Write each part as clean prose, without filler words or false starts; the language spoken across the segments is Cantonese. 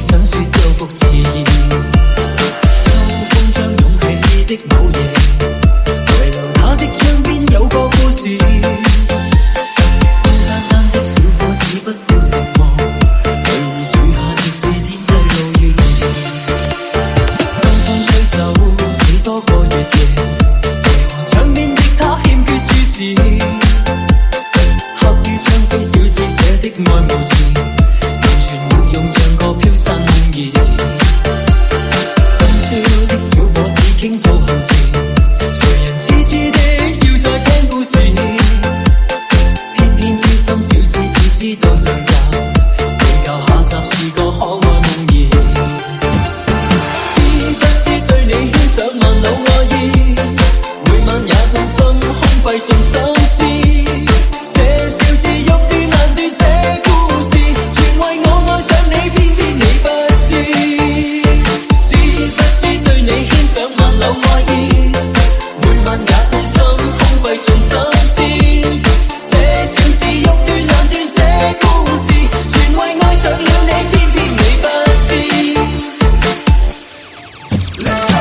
想說有福遲延，秋風將湧起的某夜，遺留他的窗邊有個故事。孤單單的小伙子不顧寂寞，去樹下直至天際路遠。當風吹走幾多個月夜，為何窗邊的他欠缺注視？刻於窗扉小字寫的愛無詞，完全沒用，像個飄散夢兒。今宵的小伙子傾吐憾事，誰人痴痴的要再聽故事？偏偏痴心小子只知道上集，未夠下集是個可愛夢兒。知不知對你牽上萬縷愛意，每晚也痛心空費盡心思。這小子欲斷難斷這故事，全為我愛上你，偏偏你不知。知不知對你牽上萬縷愛意，每晚也痛心空費盡心思。這小子欲斷難斷這故事，全為愛上了你，偏偏你不知。Let's go！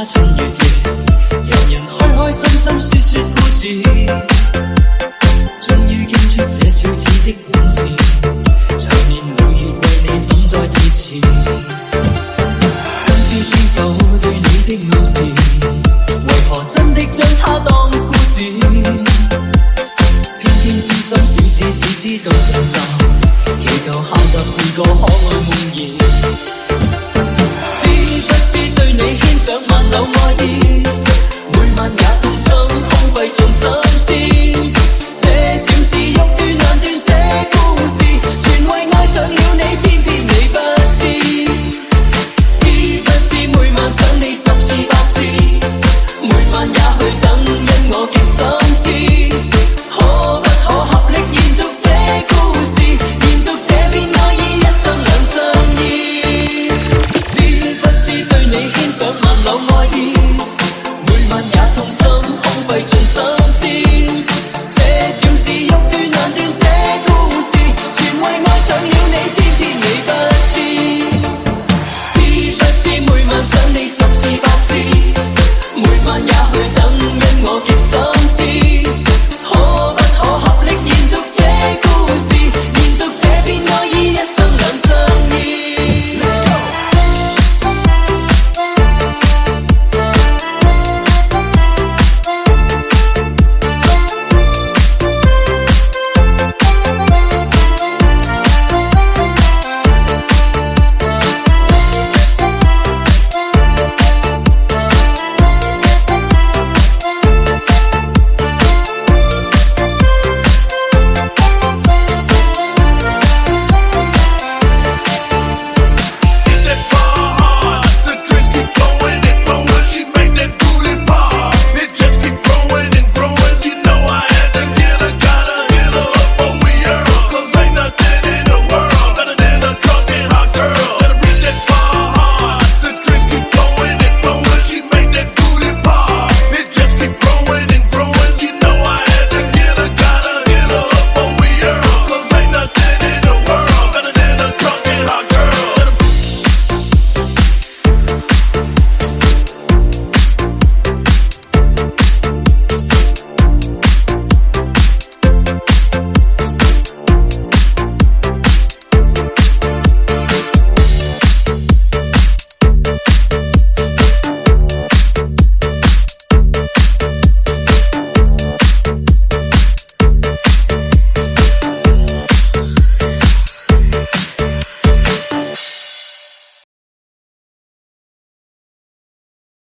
趁月夜，人人開開心心說說故事，終於傾出這小子的往事，長年累月為你怎再支持？今朝知否對你的暗示，為何真的將它當故事？偏偏痴心小子只知道上集，祈求下集是個可愛夢兒。